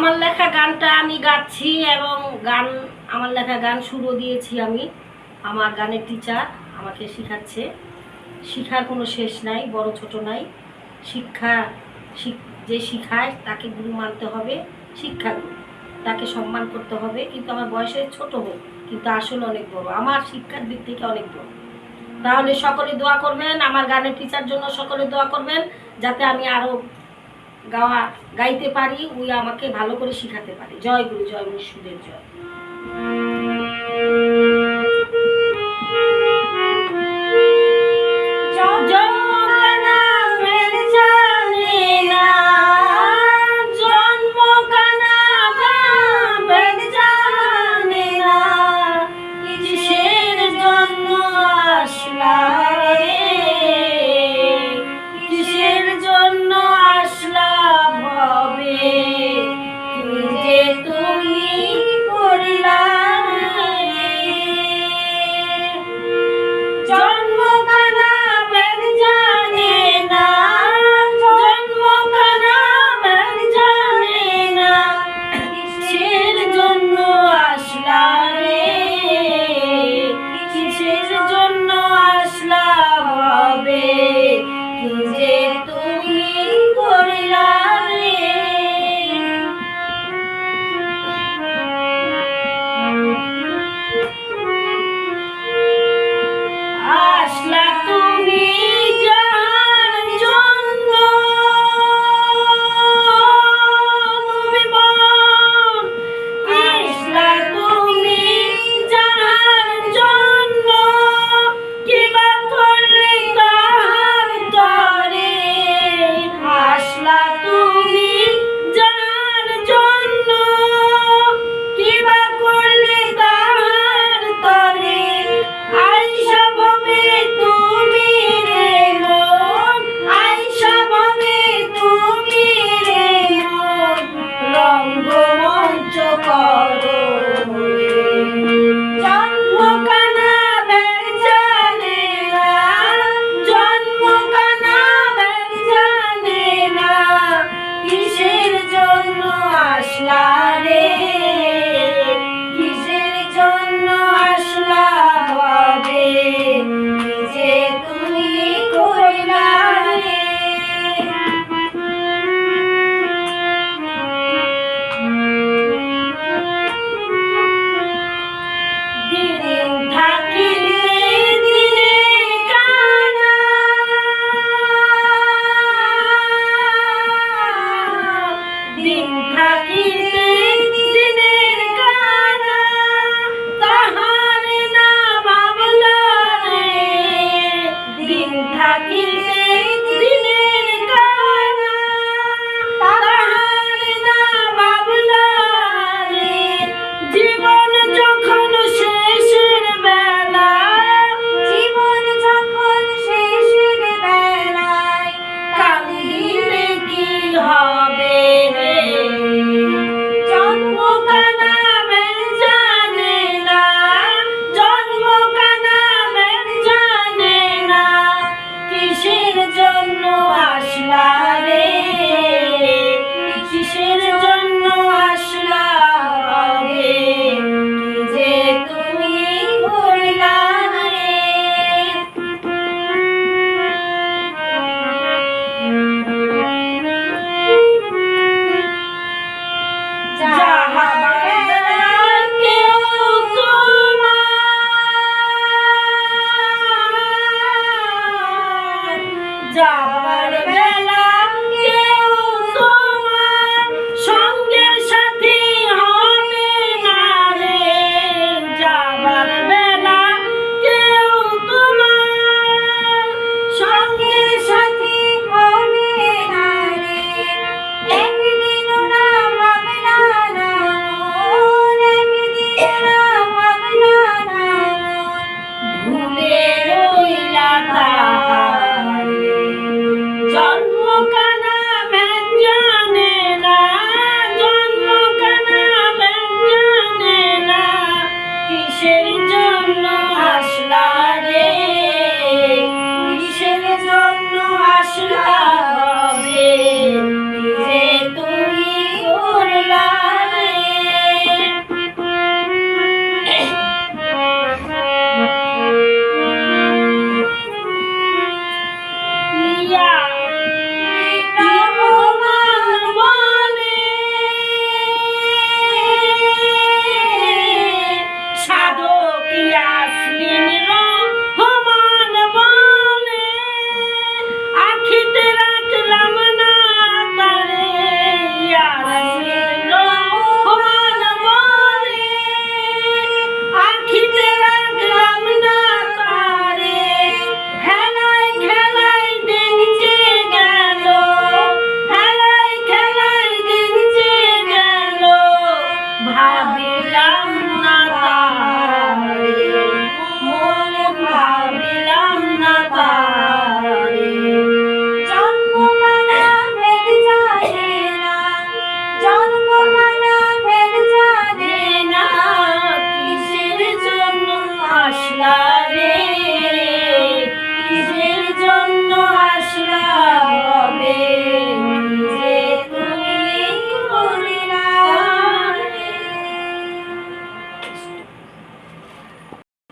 আমার লেখা গানটা আমি গাচ্ছি এবং আমার লেখা গান শুরু দিয়েছি আমি। আমার গানের টিচার আমাকে শেখাচ্ছে। শিখার কোনো শেষ নাই, বড় ছোট নাই। শিক্ষা যে শিখায় তাকে গুরু মানতে হবে, শিক্ষাগুরু তাকে সম্মান করতে হবে। কিন্তু আমার বয়সে ছোট হোক, কিন্তু আসলে অনেক বড়, আমার শিক্ষার দিক থেকে অনেক বড়। তাহলে সকলে দোয়া করবেন, আমার গানের টিচার জন্য সকলে দোয়া করবেন, যাতে আমি আরও গাইতে পারি, উই আমাকে ভালো করে শিখাতে পারে। জয় গুরু, জয় মুর্শিদের জয়। দিন থাকিতে